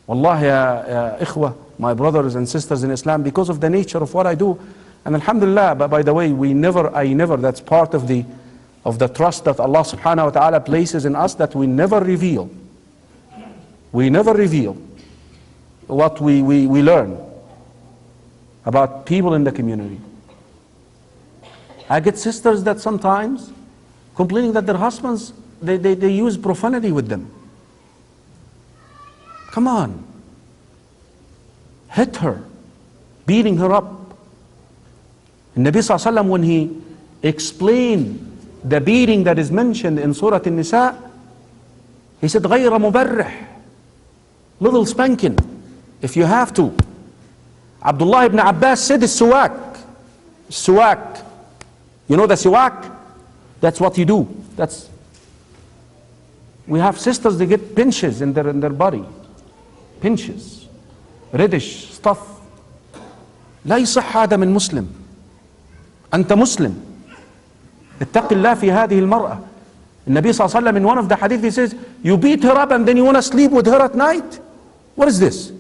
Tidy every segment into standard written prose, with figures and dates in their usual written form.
Wallahi ya ikhwa, my brothers and sisters in Islam, because of the nature of what I do, and alhamdulillah, but by the way, I never, that's part of the trust that Allah subhanahu wa ta'ala places in us, that we never reveal. We never reveal what we learn about people in the community. I get sisters that sometimes complaining that their husbands, they use profanity with them. Come on. Hit her, beating her up. And Nabi sallallahu alaihi wasallam, when he explained the beating that is mentioned in Surah An-Nisa, he said, غَيْرَ مُبَرِّحٍ, little spanking, if you have to. Abdullah ibn Abbas said, السواك. Suwak. You know the siwak? That's what you do. We have sisters, they get pinches in their body. Pinches. Reddish stuff. لا يصح هذا من مسلم. أنت مسلم. اتق الله في هذه المرأة. النبي صلى الله عليه وسلم, in one of the hadith, he says, you beat her up and then you want to sleep with her at night? What is this?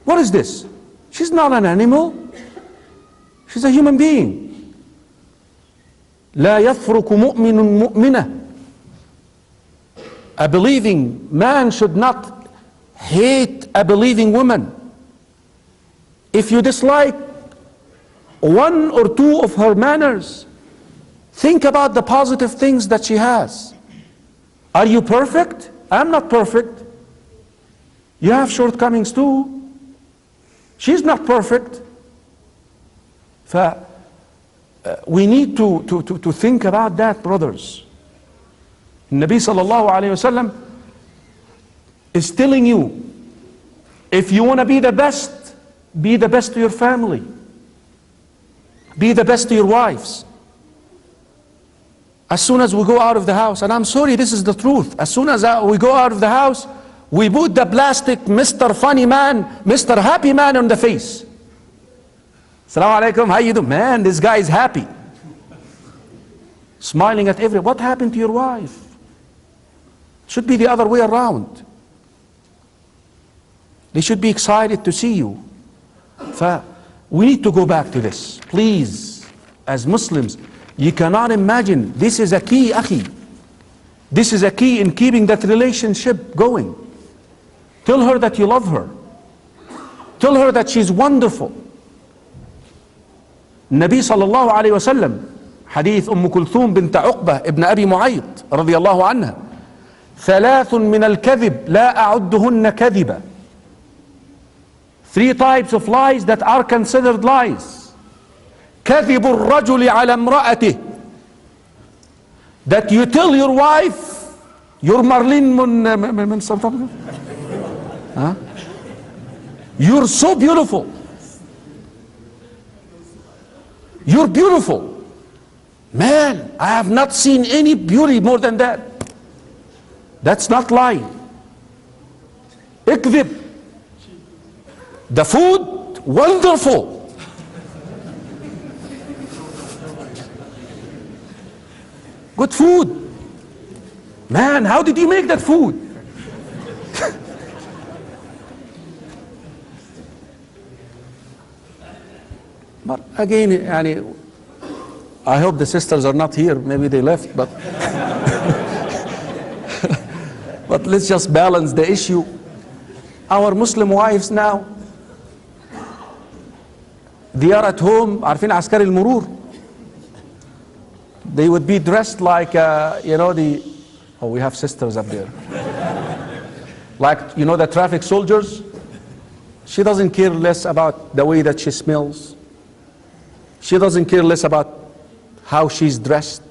What is this? She's not an animal. She's a human being. لا يفرق مؤمن مؤمنة. A believing man should not hate a believing woman. If you dislike one or two of her manners, think about the positive things that she has. Are you perfect? I'm not perfect. You have shortcomings too. She's not perfect. We need to think about that, brothers. Nabi sallallahu alayhi wasallam is telling you, if you want to be the best to your family. Be the best to your wives. As soon as we go out of the house, and I'm sorry, this is the truth, as soon as we go out of the house, we put the plastic Mr. Funny Man, Mr. Happy Man on the face. Assalamu alaikum, how you doing? Man, this guy is happy. Smiling at everyone. What happened to your wife? Should be the other way around. They should be excited to see you. We need to go back to this. Please, as Muslims, you cannot imagine, this is a key, akhi. This is a key in keeping that relationship going. Tell her that you love her. Tell her that she's wonderful. Nabi sallallahu alayhi wa sallam, hadith Kulthum bint Uqbah ibn Abi Mu'ayt radiyallahu anha, ثلاث من الكذب لا أعدهن كذبا. 3 types of lies that are considered lies. كذب الرجل على امرأته, that you tell your wife, you're Marlene من something, huh? You're so beautiful. You're beautiful. Man, I have not seen any beauty more than that. That's not lying. اكذب. The food, wonderful. Good food. Man, how did you make that food? But again, I hope the sisters are not here. Maybe they left, but but let's just balance the issue. Our Muslim wives now, they are at home, عارفين عسكري المرور. They would be dressed like, we have sisters up there. Like, the traffic soldiers. She doesn't care less about the way that she smells. She doesn't care less about how she's dressed.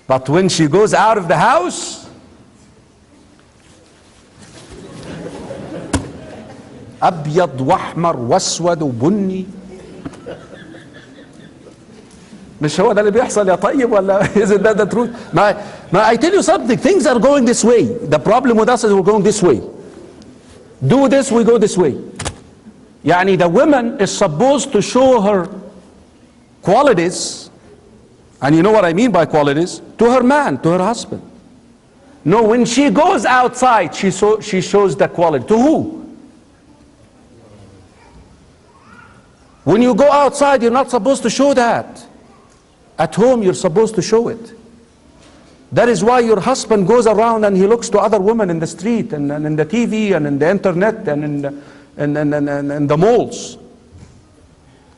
But when she goes out of the house, أبيض وأحمر وأسود وبني. مش هو ده اللي بيحصل يا طيب ولا isn't that the truth? I tell you something, things are going this way. The problem with us is we're going this way. Do this, we go this way. The woman is supposed to show her qualities, and you know what I mean by qualities, to her man, to her husband. No, when she goes outside, she shows the quality. To who? When you go outside, you're not supposed to show that. At home, you're supposed to show it. That is why your husband goes around and he looks to other women in the street and in the TV and in the internet and in the malls,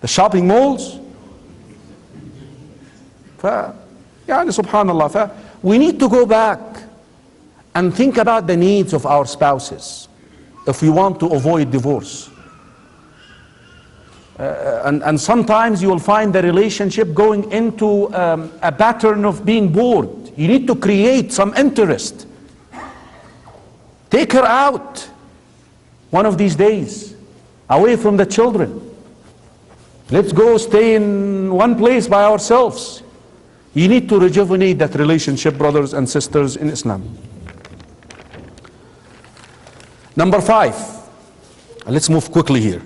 the shopping malls. Subhanallah. We need to go back and think about the needs of our spouses if we want to avoid divorce. And sometimes you will find the relationship going into a pattern of being bored. You need to create some interest. Take her out one of these days, away from the children. Let's go stay in one place by ourselves. You need to rejuvenate that relationship, brothers and sisters in Islam. Number 5. Let's move quickly here.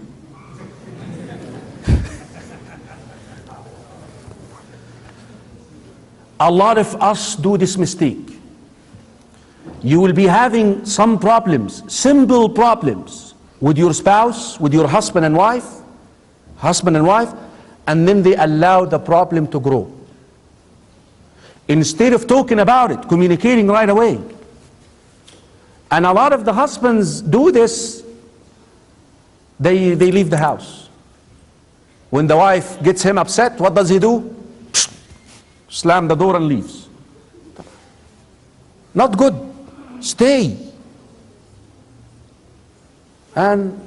A lot of us do this mistake. You will be having some problems, simple problems, with your spouse, with your husband and wife, and then they allow the problem to grow. Instead of talking about it, communicating right away. And a lot of the husbands do this, they leave the house. When the wife gets him upset, what does he do? Slam the door and leaves. Not good. Stay. And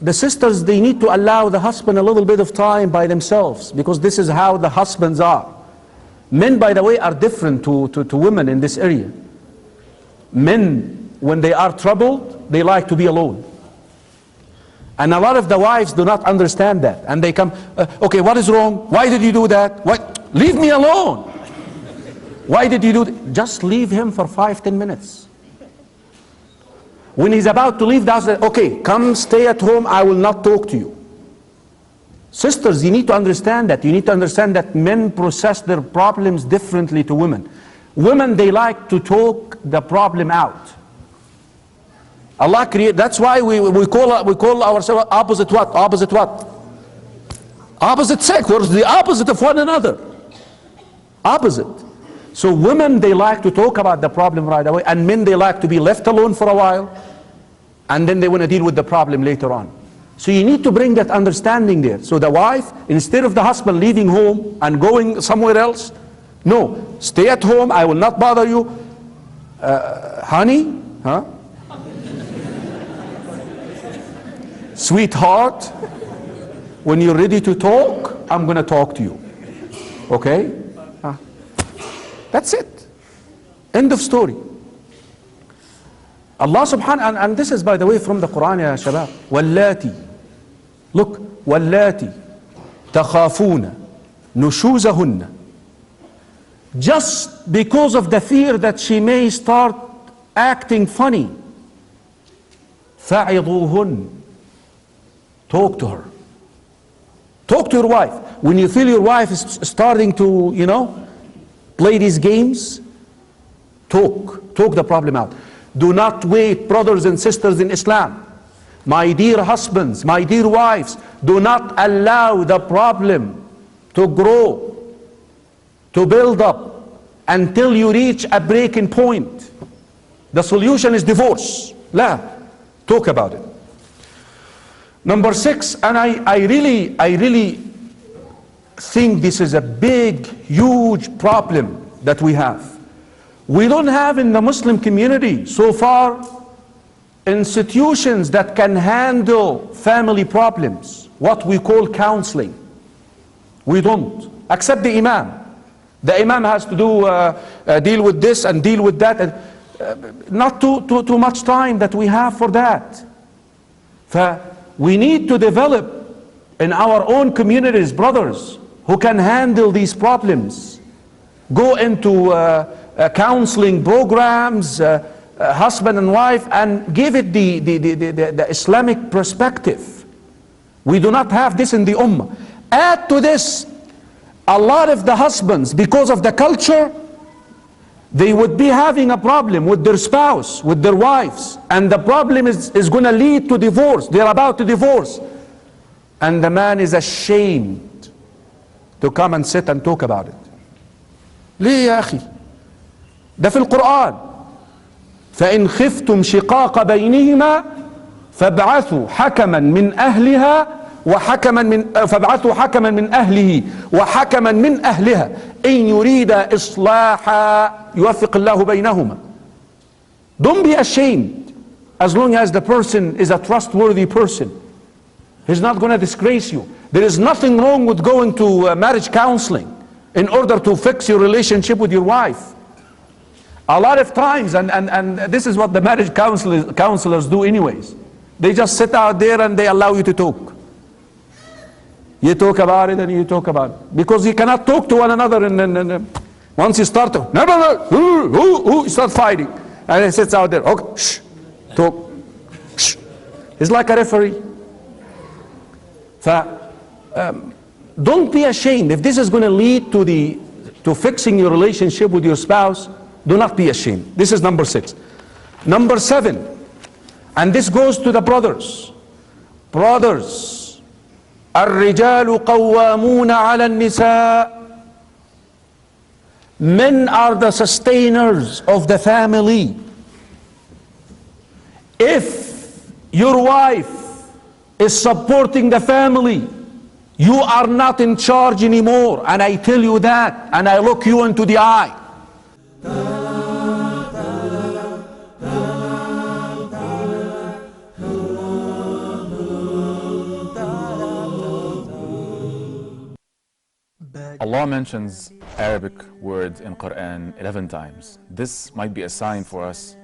the sisters, they need to allow the husband a little bit of time by themselves, because this is how the husbands are. Men, by the way, are different to women in this area. Men, when they are troubled, they like to be alone. And a lot of the wives do not understand that. And they come, okay, what is wrong? Why did you do that? What? Leave me alone. Why did you do that? Just leave him for 5-10 minutes. When he's about to leave the house, okay, come stay at home, I will not talk to you. Sisters, you need to understand that. You need to understand that men process their problems differently to women. Women, they like to talk the problem out. Allah created, that's why we call ourselves opposite what? Opposite what? Opposite sex. We're the opposite of one another. Opposite. So women, they like to talk about the problem right away, and men, they like to be left alone for a while, and then they want to deal with the problem later on. So you need to bring that understanding there. So the wife, instead of the husband leaving home and going somewhere else, no, stay at home, I will not bother you. Honey, huh? Sweetheart, when you're ready to talk, I'm going to talk to you. Okay? That's it. End of story. Allah subhanahu, and this is, by the way, from the Quran, ya shabab. Wallati. Look, wallati takhafuna nushuzahunna. Just because of the fear that she may start acting funny, fa'iduhun. Talk to her. Talk to your wife. When you feel your wife is starting to, play these games, talk the problem out. Do not wait, brothers and sisters in Islam. My dear husbands, my dear wives, do not allow the problem to grow, to build up, until you reach a breaking point. The solution is divorce. La, talk about it. Number 6, and I really think this is a big, huge problem that we have. We don't have in the Muslim community so far institutions that can handle family problems, what we call counseling. We don't, except the imam. The imam has to do deal with this and deal with that, and not too much time that we have for that. We need to develop in our own communities brothers who can handle these problems. Go into counseling programs, husband and wife, and give it the Islamic perspective. We do not have this in the Ummah. Add to this, a lot of the husbands, because of the culture, they would be having a problem with their spouse, with their wives, and the problem is going to lead to divorce. They're about to divorce, and the man is ashamed to come and sit and talk about it. ليه يا أخي؟ ده في القرآن. فإن خفتم شقاق بينهما فابعثوا حكما من أهلها فابعثوا حكما من أهله وحكما من أهلها إن يريد إصلاحا يوفق الله بينهما. Don't be ashamed as long as the person is a trustworthy person. He's not going to disgrace you. There is nothing wrong with going to marriage counseling in order to fix your relationship with your wife. A lot of times, and this is what the marriage counselors do anyways. They just sit out there and they allow you to talk. You talk about it and you talk about it. Because you cannot talk to one another and once you start to, you start fighting. And he sits out there, okay, shh, talk, shh. He's like a referee. Don't be ashamed. If this is going to lead to fixing your relationship with your spouse, do not be ashamed. This is number 6. Number 7, and this goes to the brothers. Brothers, الرجال قوامون على النساء. Men are the sustainers of the family. If your wife is supporting the family, you are not in charge anymore, and I tell you that, and I look you into the eye. Allah mentions Arabic words in Quran 11 times. This might be a sign for us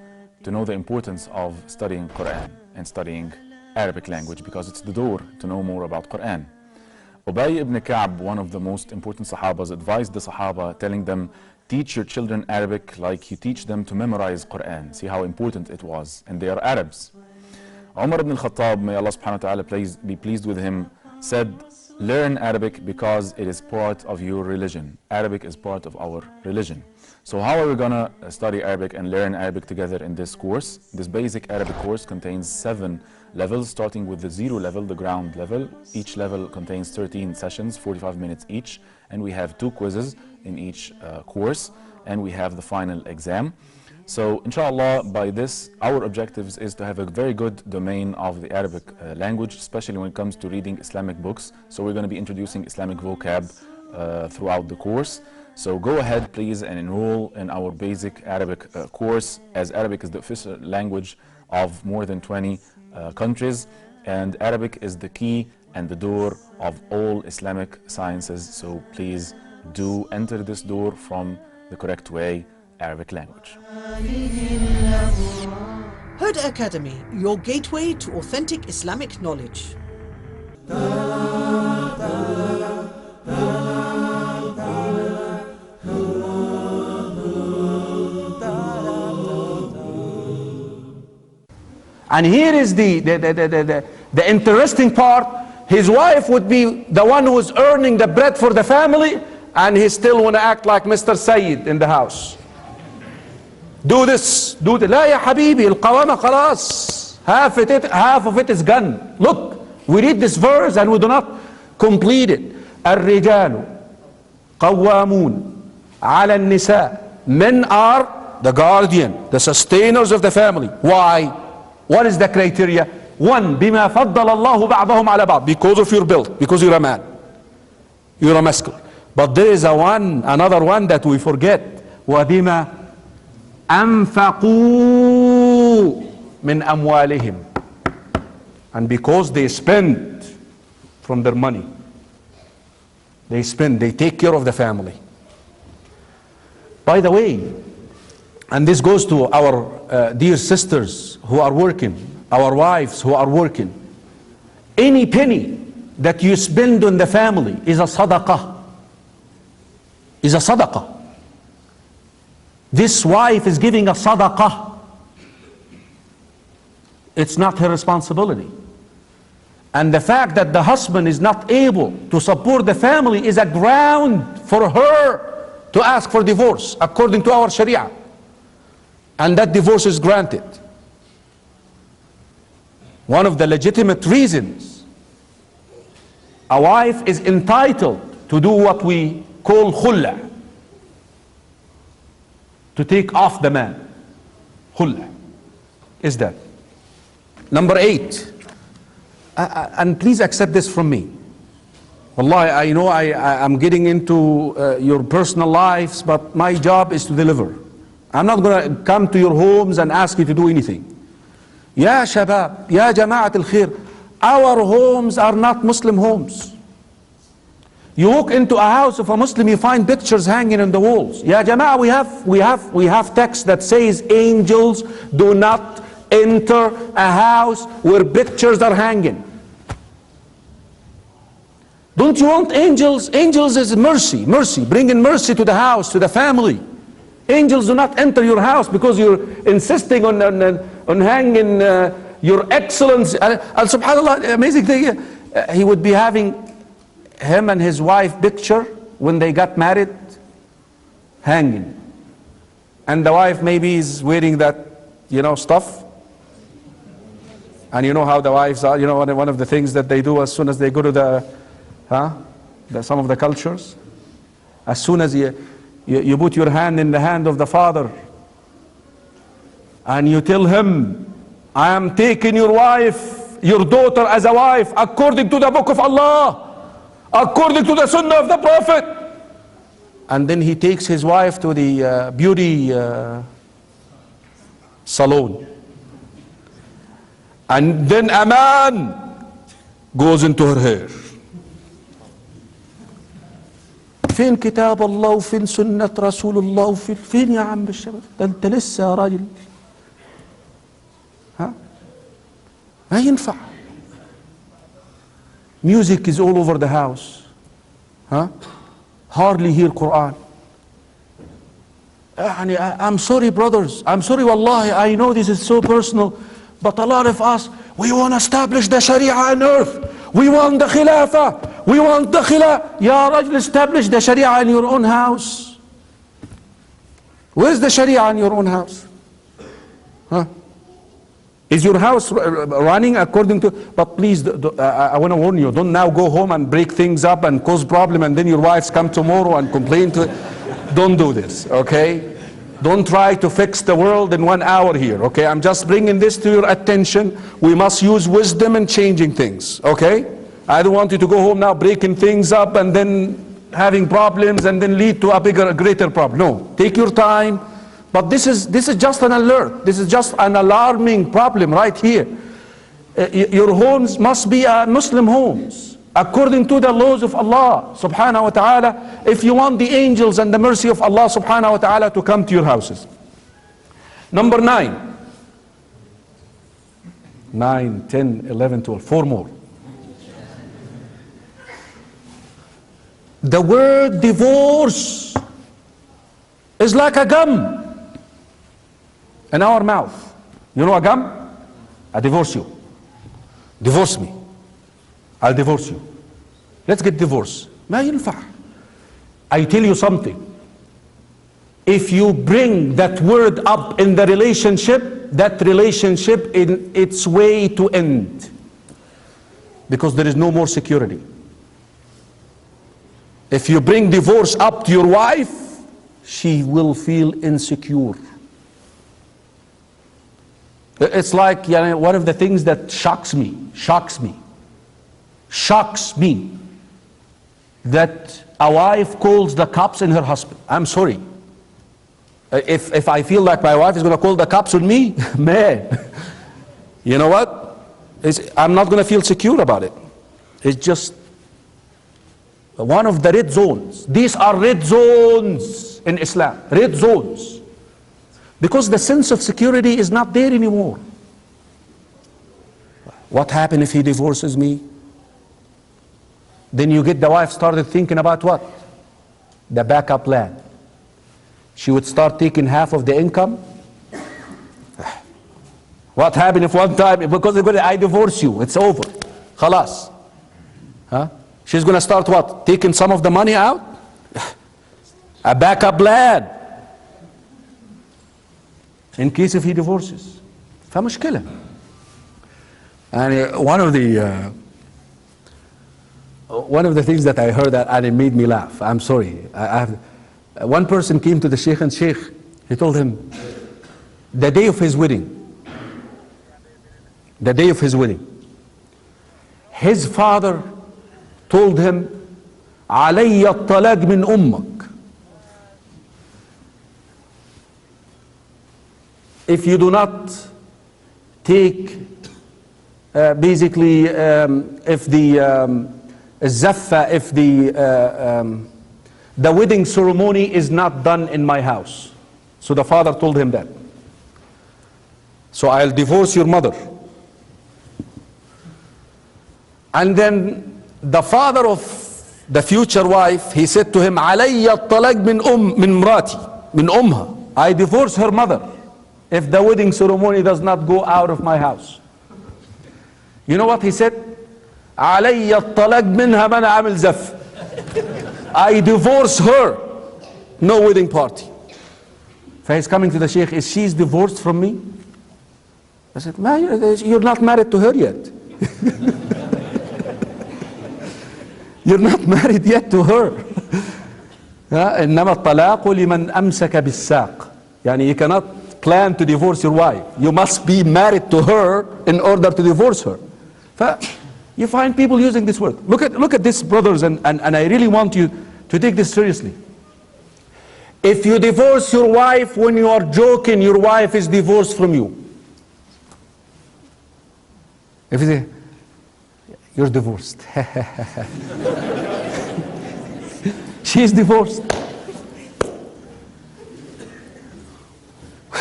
to know the importance of studying Quran and studying Arabic language, because it's the door to know more about Quran. Ubay ibn Ka'b, one of the most important Sahabas, advised the Sahaba, telling them, teach your children Arabic like you teach them to memorize Quran. See how important it was, and they are Arabs. Umar ibn al-Khattab, may Allah subhanahu wa ta'ala be pleased with him, said, learn Arabic because it is part of your religion. Arabic is part of our religion. So how are we gonna study Arabic and learn Arabic together in this course? This basic Arabic course contains 7 levels, starting with the 0 level, the ground level. Each level contains 13 sessions, 45 minutes each, and we have 2 quizzes in each course, and we have the final exam. So inshallah, by this, our objectives is to have a very good domain of the Arabic language, especially when it comes to reading Islamic books. So we're going to be introducing Islamic vocab throughout the course. So go ahead please and enroll in our basic Arabic course, as Arabic is the official language of more than 20 countries, and Arabic is the key and the door of all Islamic sciences. So please do enter this door from the correct way, Arabic language. Huda Academy, your gateway to authentic Islamic knowledge. And here is the interesting part. His wife would be the one who is earning the bread for the family, and he still want to act like Mr. Zaid in the house. Do this, do that. لا يا حبيبي, القوامة خلاص. Half of it is gone. Look, we read this verse and we do not complete it. الرجال قوامون على النساء. Men are the guardian, the sustainers of the family. Why? What is the criteria? 1, بما فضل الله بعضهم على بعض. Because of your build, because you're a man, you're a masculine. But there is another one that we forget. وبما أنفقوا من أموالهم. And because they spend from their money, they take care of the family. By the way, and this goes to our dear sisters who are working, our wives who are working, any penny that you spend on the family is a sadaqah. Is a sadaqah. This wife is giving a sadaqah. It's not her responsibility. And the fact that the husband is not able to support the family is a ground for her to ask for divorce according to our Sharia, and that divorce is granted. One of the legitimate reasons a wife is entitled to do what we call khulla, to take off the man. Khulla is that. Number 8, and please accept this from me. Wallahi, I know I'm getting into your personal lives, but my job is to deliver. I'm not going to come to your homes and ask you to do anything. Ya shabab, ya jama'at al-khair, our homes are not Muslim homes. You walk into a house of a Muslim, you find pictures hanging on the walls. Ya jama'ah, we have text that says angels do not enter a house where pictures are hanging. Don't you want angels? Angels is mercy, bringing mercy to the house, to the family. Angels do not enter your house because you're insisting on hanging your excellence. And subhanAllah, amazing thing, he would be having him and his wife picture when they got married hanging. And the wife maybe is wearing that, stuff. And you know how the wives are, one of the things that they do as soon as they go to some of the cultures, as soon as you put your hand in the hand of the father and you tell him, I am taking your wife, your daughter as a wife according to the book of Allah, according to the sunnah of the Prophet. And then he takes his wife to the beauty salon. And then a man goes into her hair. فين كتاب الله وفين سنة رسول الله فين يا عم الشباب؟ ده انت لسه يا راجل. ما ينفع. Music is all over the house. Hardly hear Quran. I'm sorry brothers, I'm sorry wallahi, I know this is so personal, but a lot of us, we want to establish the Sharia on earth. We want the Khilafah. We want the Khilafah. Ya Rajul, establish the Sharia in your own house. Where's the Sharia in your own house? Is your house running according to... But please, I want to warn you, don't now go home and break things up and cause problem and then your wives come tomorrow and complain to... Don't do this, okay? Don't try to fix the world in 1 hour here, okay? I'm just bringing this to your attention. We must use wisdom in changing things, okay? I don't want you to go home now breaking things up and then having problems and then lead to a greater problem. No, take your time. But this is just an alert. This is just an alarming problem right here. Your homes must be Muslim homes, according to the laws of Allah subhanahu wa ta'ala, if you want the angels and the mercy of Allah subhanahu wa ta'ala to come to your houses. Number 9. 9, 10, 11, 12, 4 more. The word divorce is like a gum in our mouth. You know a gum? I divorce you. Divorce me. I'll divorce you. Let's get divorced. ما ينفع. I tell you something. If you bring that word up in the relationship, that relationship in its way to end. Because there is no more security. If you bring divorce up to your wife, she will feel insecure. It's like one of the things that shocks me, that a wife calls the cops on her husband. I'm sorry. If I feel like my wife is going to call the cops on me, man, you know what? I'm not going to feel secure about it. It's just one of the red zones. These are red zones in Islam. Red zones. Because the sense of security is not there anymore. What happens if he divorces me? Then you get the wife started thinking about what? The backup plan. She would start taking half of the income. What happened if one time, because I divorce you, it's over. Khalas. She's going to start what? Taking some of the money out? a backup plan in case if he divorces. فمشكلة. And one of the things that I heard that and it made me laugh. I'm sorry. One person came to the Sheikh and Sheikh, he told him, the day of his wedding, his father told him, علي الطلاق من أمك. If you do not take, basically, if the zaffa, if the wedding ceremony is not done in my house. So the father told him that. So I'll divorce your mother. And then the father of the future wife, he said to him, علي الطلاق من مراتي من أمها. I divorce her mother if the wedding ceremony does not go out of my house. You know what he said? علي الطلاق منها من عامل زف. I divorce her, no wedding party. So he's coming to the Sheikh, is she divorced from me? I said, you're not married to her yet. You're not married yet to her. إنما الطلاق لمن أمسك بالساق. يعني you cannot plan to divorce your wife. You must be married to her in order to divorce her. You find people using this word. Look at this, brothers, and I really want you to take this seriously. If you divorce your wife when you are joking, your wife is divorced from you. If you say, you're divorced. She's divorced.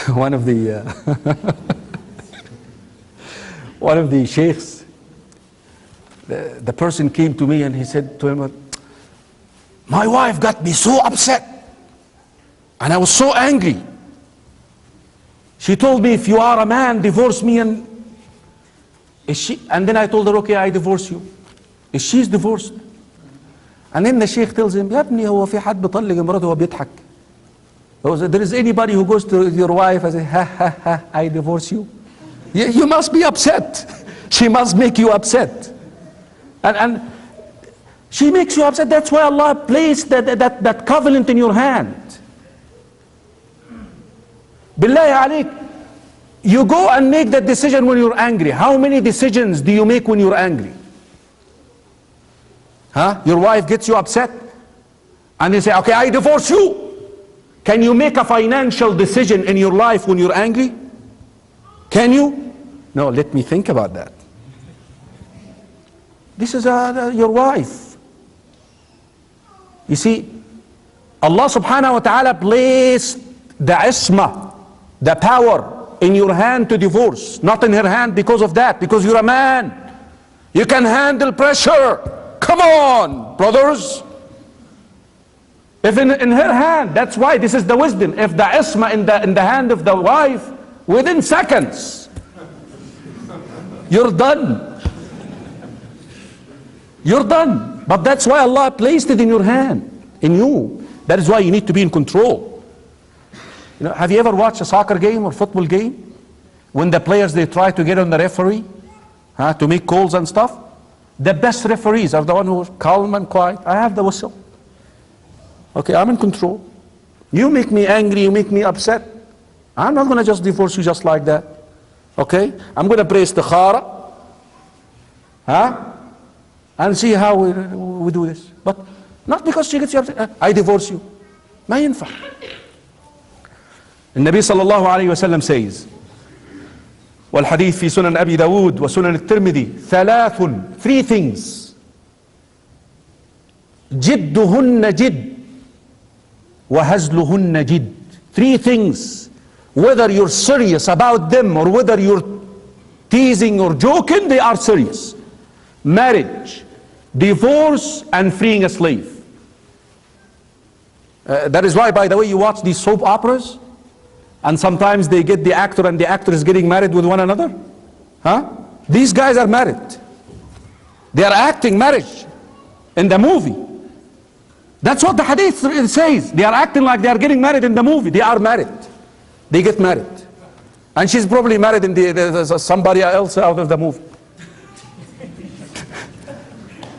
One of the sheikhs, the person came to me and he said to him, my wife got me so upset and I was so angry. She told me, if you are a man, divorce me. And then I told her, okay, I divorce you. She's divorced. And then the sheikh tells him, يا ابني هو في حد بيطلق مراته وهو بيضحك. There is anybody who goes to your wife and says, ha ha ha, I divorce you. You must be upset. She must make you upset. And she makes you upset. That's why Allah placed that covenant in your hand. Billahi alayk, you go and make that decision when you're angry. How many decisions do you make when you're angry? Your wife gets you upset and you say, okay, I divorce you. Can you make a financial decision in your life when you're angry? Can you? No, let me think about that. This is your wife. You see, Allah subhanahu wa ta'ala placed the isma, the power in your hand to divorce, not in her hand because of that, because you're a man. You can handle pressure. Come on, brothers. If in her hand, that's why this is the wisdom. If the isma in the hand of the wife, within seconds, you're done. You're done. But that's why Allah placed it in your hand, in you. That is why you need to be in control. You know, have you ever watched a soccer game or football game? When the players, they try to get on the referee, to make calls and stuff. The best referees are the ones who are calm and quiet. I have the whistle. Okay, I'm in control. You make me angry, you make me upset. I'm not going to just divorce you just like that. Okay? I'm going to pray istikhara. And see how we do this. But not because she gets you upset. I divorce you. ما ينفع. النبي صلى الله عليه وسلم says, والحديث في سنن أبي داود وسنن الترمذي, three things. جدهن جد وهزلهن جد. Three things. Whether you're serious about them or whether you're teasing or joking, they are serious. Marriage, divorce, and freeing a slave. That is why, by the way, you watch these soap operas and sometimes they get the actor and the actress getting married with one another. These guys are married. They are acting marriage in the movie. That's what the hadith says. They are acting like they are getting married in the movie. They are married. They get married. And she's probably married in somebody else out of the movie.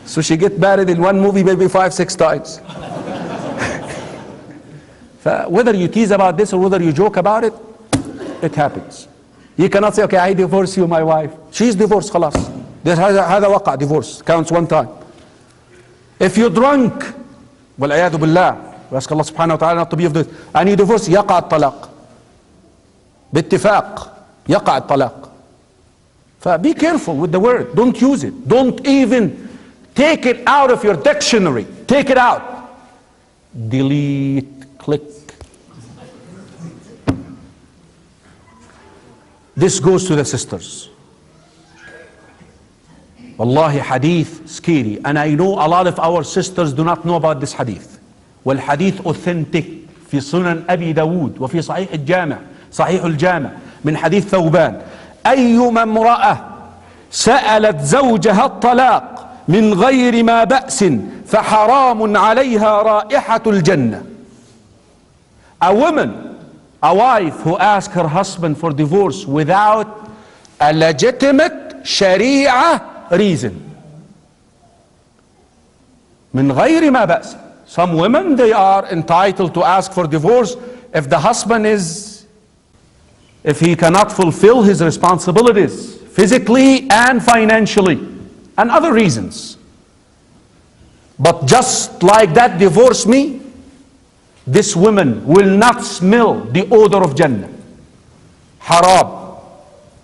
So she get married in one movie maybe 5-6 times. Whether you tease about this or whether you joke about it, it happens. You cannot say, okay, I divorce you, my wife. She's divorced, خلاص. هذا وقع divorce, counts one time. If you're drunk, والعياذ بالله, we ask Allah subhanahu wa ta'ala not to be of this, and you divorce, يقع الطلاق. باتفاق, يقع الطلاق. Be careful with the word. Don't use it. Don't even take it out of your dictionary. Take it out. Delete, click. This goes to the sisters. Wallahi, hadith scary. And I know a lot of our sisters do not know about this hadith. والحديث authentic في سنن أبي داود وفي صحيح الجامع صحيح الجامع من حديث ثوبان. أيما امرأة سألت زوجها الطلاق من غير ما بأس فحرام عليها رائحة الجنة. A woman, a wife who asks her husband for divorce without a legitimate sharia reason. من غير ما بأس. Some women, they are entitled to ask for divorce if the husband if he cannot fulfill his responsibilities physically and financially and other reasons. But just like that, divorce me, this woman will not smell the odor of Jannah. Haram.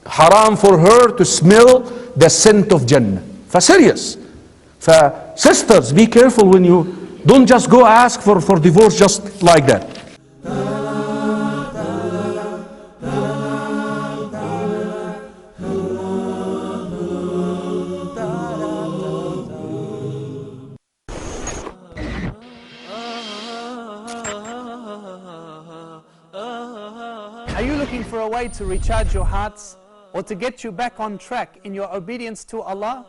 Haram for her to smell the scent of Jannah. Serious. Sisters, be careful when you don't just go ask for divorce just like that. Are you looking for a way to recharge your hearts or to get you back on track in your obedience to Allah?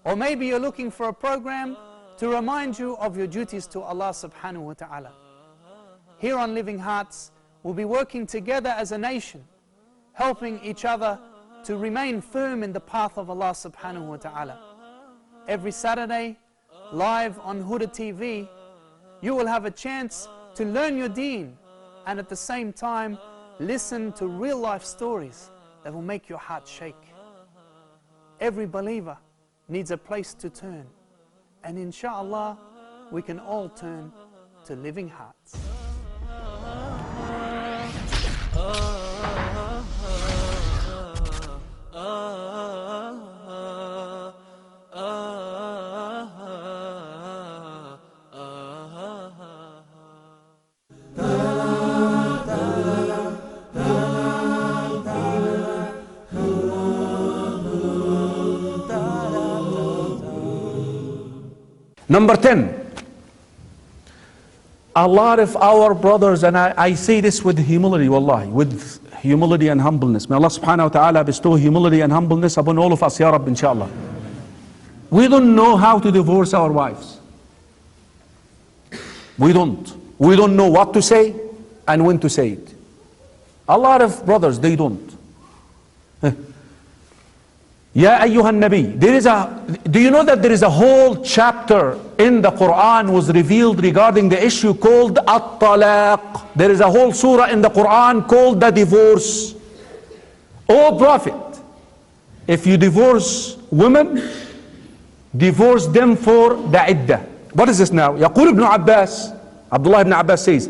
Or maybe you're looking for a program to remind you of your duties to Allah subhanahu wa ta'ala. Here on Living Hearts, we'll be working together as a nation, helping each other to remain firm in the path of Allah subhanahu wa ta'ala. Every Saturday, live on Huda TV, you will have a chance to learn your deen and at the same time listen to real life stories that will make your heart shake. Every believer needs a place to turn, and inshallah we can all turn to Living Hearts. Number 10, a lot of our brothers, and I say this with humility, wallahi, with humility and humbleness. May Allah subhanahu wa ta'ala bestow humility and humbleness upon all of us, ya Rabb, inshallah. We don't know how to divorce our wives. We don't. We don't know what to say and when to say it. A lot of brothers, they don't. Ya ayyuhan nabi, do you know that there is a whole chapter in the Quran was revealed regarding the issue called at-talaq. There is a whole surah in the Quran called the divorce. O Prophet, if you divorce women, divorce them for the iddah. What is this now? يقول ابن عباس, Abdullah ibn Abbas says,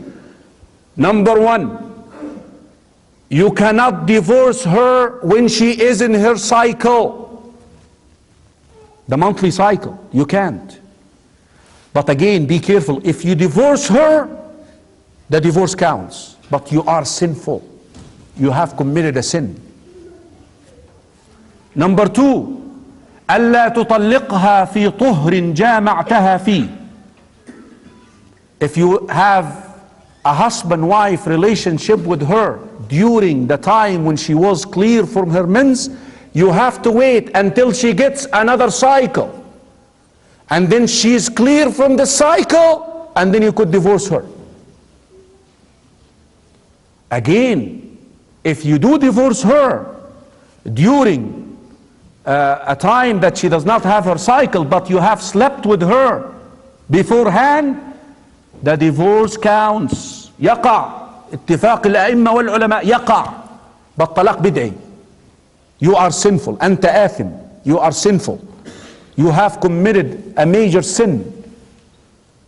number 1, you cannot divorce her when she is in her cycle. The monthly cycle. You can't. But again, be careful. If you divorce her, the divorce counts. But you are sinful. You have committed a sin. Number 2, ألا تطلقها في طهر جامعتها فيه. If you have a husband-wife relationship with her during the time when she was clear from her mens, you have to wait until she gets another cycle. And then she's clear from the cycle, and then you could divorce her. Again, if you do divorce her during a time that she does not have her cycle, but you have slept with her beforehand, the divorce counts. يقع اتفاق الأئمة والعلماء يقع بالطلاق بدعي. You are sinful. أنت آثم. You are sinful. You have committed a major sin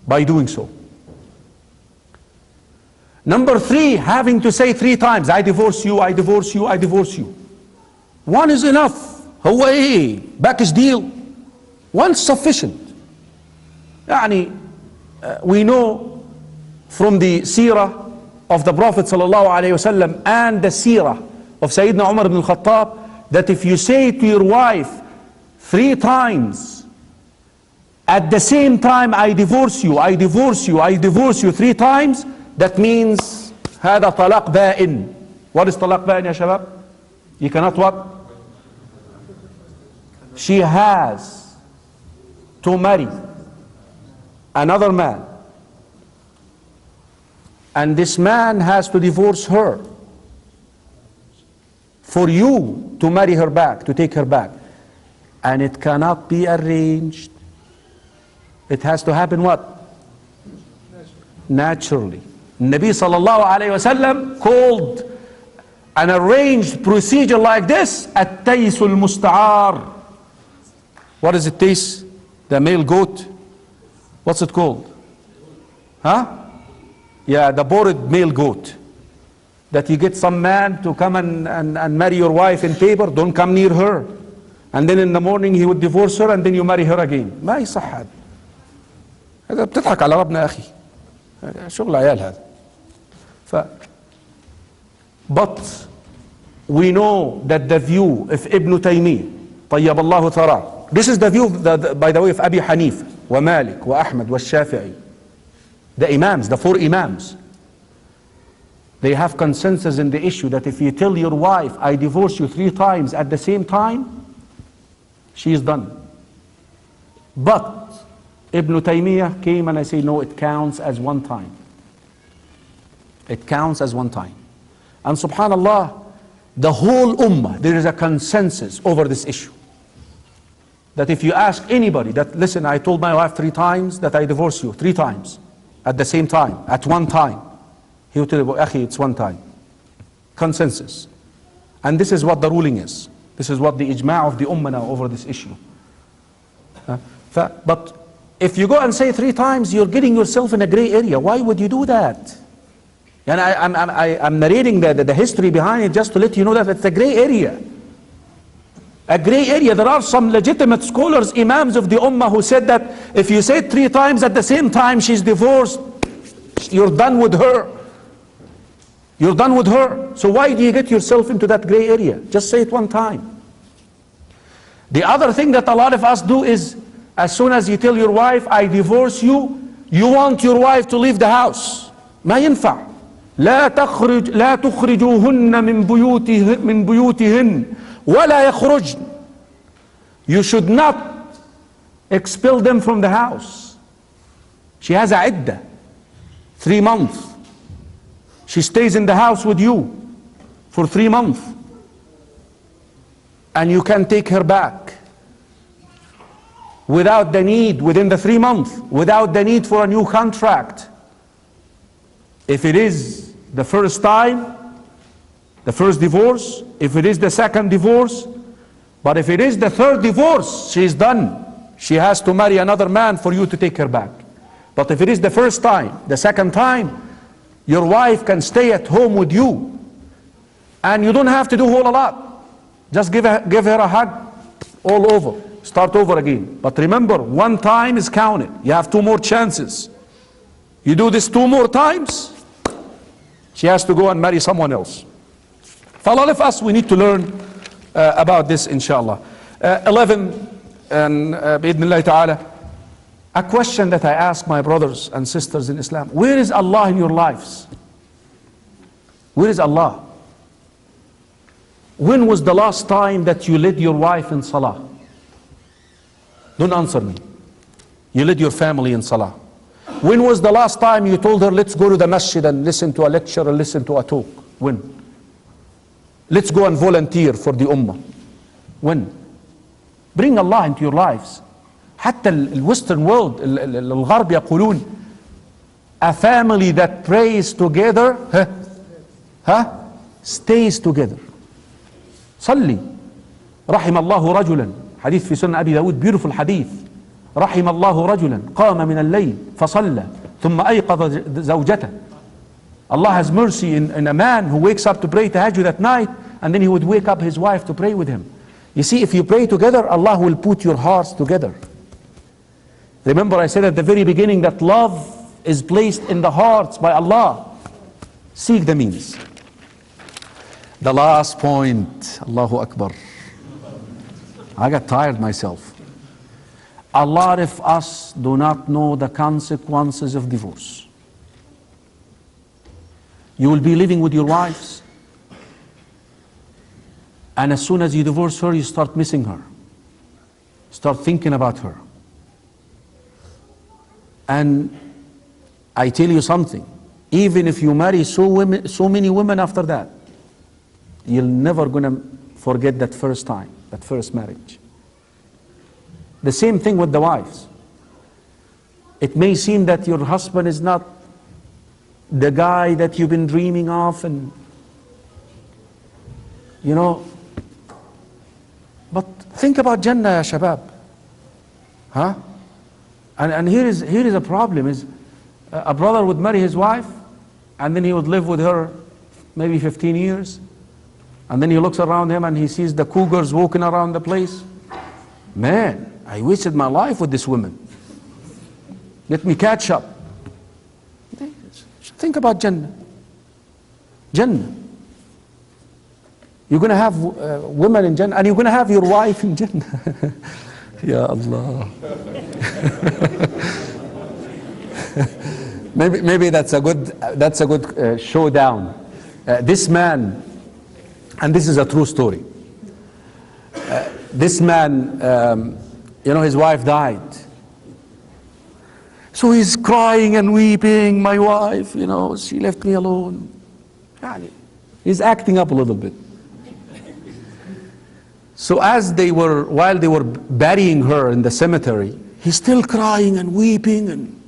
by doing so. Number 3, having to say 3 times, I divorce you, I divorce you, I divorce you. One is enough. هو ايه؟ package deal. One's sufficient. يعني we know from the seerah of the Prophet sallallahu alaihi wasallam and the seerah of Sayyidina Umar ibn al-Khattab that if you say to your wife 3 times at the same time, I divorce you, I divorce you, I divorce you 3 times, that means هذا طلاق بائن. What is طلاق بائن يا شباب? You cannot what? She has to marry another man, and this man has to divorce her for you to marry her back, to take her back. And it cannot be arranged. It has to happen what? Naturally. Nabi sallallahu alayhi wasallam called an arranged procedure like this at-taysul musta'ar. What is it, tays? The male goat? What's it called? Huh? Yeah, the bored male goat. That you get some man to come and marry your wife in paper, don't come near her. And then in the morning he would divorce her and then you marry her again. ما يصح هذا. هذا بتضحك على ربنا أخي. شغل عيال هذا. But we know that the view of Ibn Taymiyyah, طيب الله ثراه. This is the view, by the way, of Abi Hanif, wa Malik, wa Ahmad, wa Shafi'i. The Imams, the 4 Imams. They have consensus in the issue that if you tell your wife, I divorce you 3 times at the same time, she is done. But Ibn Taymiyyah came and I say, no, it counts as 1 time. It counts as 1 time. And subhanallah, the whole ummah, there is a consensus over this issue. That if you ask anybody that, listen, I told my wife 3 times that I divorce you, 3 times, at the same time, at 1 time, he will tell you, Akhi, it's 1 time. Consensus. And this is what the ruling is. This is what the ijma' of the ummah now over this issue. But if you go and say 3 times, you're getting yourself in a gray area. Why would you do that? And I'm narrating the history behind it just to let you know that it's a gray area. A gray area. There are some legitimate scholars, imams of the ummah, who said that if you say it 3 times at the same time, she's divorced, you're done with her. You're done with her. So why do you get yourself into that gray area? Just say it 1 time. The other thing that a lot of us do is, as soon as you tell your wife, I divorce you, you want your wife to leave the house. ما ينفع. لا تخرجوهن من بيوتهن ولا يخرجن. You should not expel them from the house. She has a iddah, 3 months. She stays in the house with you for 3 months. And you can take her back without the need, within the 3 months, without the need for a new contract. If it is the first time, the first divorce, if it is the second divorce, but if it is the 3rd divorce, she is done. She has to marry another man for you to take her back. But if it is the first time, the second time, your wife can stay at home with you. And you don't have to do a whole lot. Just give her a hug all over. Start over again. But remember, 1 time is counted. You have 2 more chances. You do this 2 more times, she has to go and marry someone else. For a lot of us, we need to learn about this, inshallah. 11, and bi'idhnillahi ta'ala, a question that I ask my brothers and sisters in Islam: where is Allah in your lives? Where is Allah? When was the last time that you led your wife in salah? Don't answer me. You led your family in salah. When was the last time you told her, let's go to the masjid and listen to a lecture or listen to a talk? When? Let's go and volunteer for the ummah. When? Bring Allah into your lives. حتى ال Western world, الغرب يقولون, a family that prays together, stays together. صلي. رحم الله رجلا. حديث في سنن أبي داود, beautiful حديث. رحم الله رجلا قام من الليل فصلى ثم أيقظ زوجته. Allah has mercy in a man who wakes up to pray tahajjud at night, and then he would wake up his wife to pray with him. You see, if you pray together, Allah will put your hearts together. Remember, I said at the very beginning that love is placed in the hearts by Allah. Seek the means. The last point, Allahu Akbar. I got tired myself. A lot of us do not know the consequences of divorce. You will be living with your wives, and as soon as you divorce her, you start missing her. Start thinking about her. And I tell you something, even if you marry so many women after that, you're never gonna forget that first time, that first marriage. The same thing with the wives. It may seem that your husband is not the guy that you've been dreaming of, and you know, but think about Jannah, ya shabab. Huh? And here is a problem, is a brother would marry his wife, and then he would live with her maybe 15 years, and then he looks around him and he sees the cougars walking around the place. Man, I wasted my life with this woman. Let me catch up. Think about Jannah. Jannah. You're going to have women in Jannah, and you're going to have your wife in Jannah. Ya Allah. maybe that's a good showdown. This man, and this is a true story. This man, you know, his wife died. So he's crying and weeping, my wife, you know, she left me alone. He's acting up a little bit. So while they were burying her in the cemetery, he's still crying and weeping. And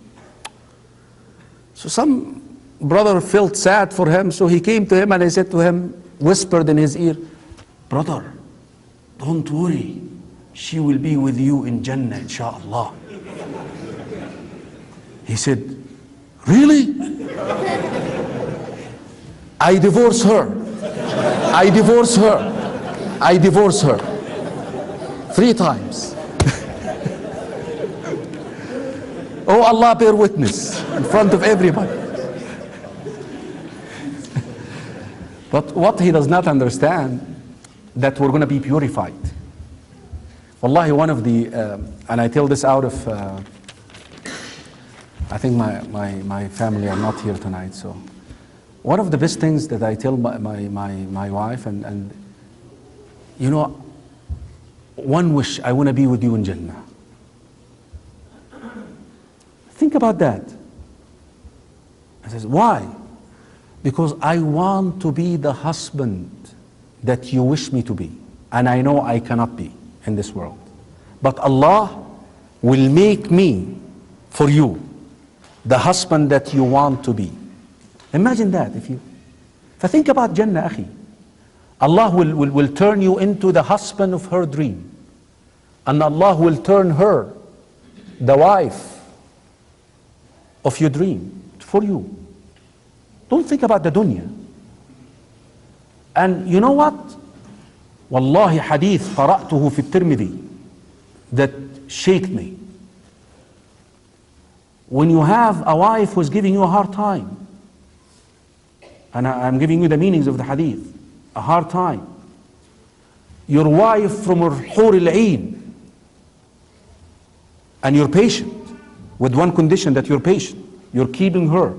so some brother felt sad for him, so he came to him and he said to him, whispered in his ear, brother, don't worry, she will be with you in Jannah, inshallah. He said, really? I divorce her. I divorce her. I divorce her 3 times. Oh Allah, bear witness in front of everybody. But what he does not understand, that we're going to be purified. Wallahi, one of the, and I tell this out of, I think my family are not here tonight, so one of the best things that I tell my wife, and you know, one wish, I want to be with you in Jannah. Think about that. I says, why? Because I want to be the husband that you wish me to be, and I know I cannot be in this world. But Allah will make me, for you, the husband that you want to be. Imagine that. Think about Jannah, akhi. Allah will turn you into the husband of her dream. And Allah will turn her the wife of your dream for you. Don't think about the dunya. And you know what? Wallahi, hadith qara'tuhu fi Tirmidhi that shaked me. When you have a wife who's giving you a hard time, and I'm giving you the meanings of the hadith, a hard time. Your wife from her hur al-ain, and you're patient, with one condition, that you're patient. You're keeping her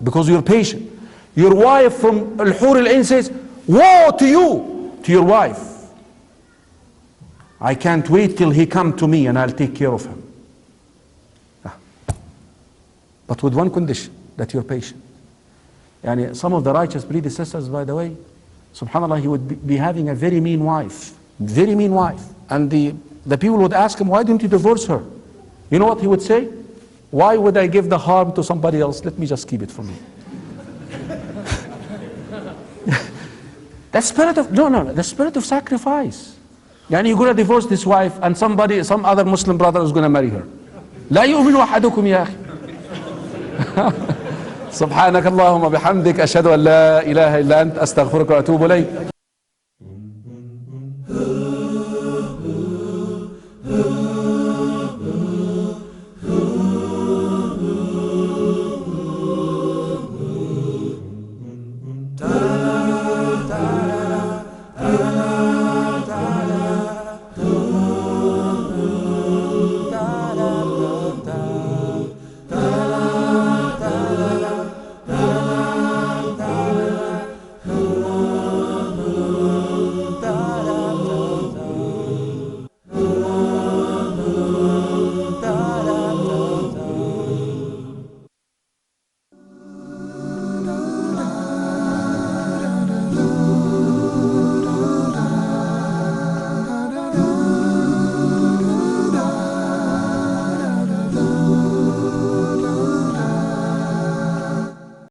because you're patient. Your wife from al-hur al-ain says, woe to you, to your wife. I can't wait till he come to me and I'll take care of him. but with one condition, that you're patient. And some of the righteous predecessors, by the way, subhanAllah, he would be having a very mean wife. Very mean wife. And the people would ask him, why didn't you divorce her? You know what he would say? Why would I give the harm to somebody else? Let me just keep it for me. The spirit of, the spirit of sacrifice. Yani you're going to divorce this wife and some other Muslim brother is going to marry her. لا يؤمن أحدكم يا أخي. سبحانك اللهم بحمدك أشهد أن لا إله إلا أنت أستغفرك وأتوب إليك.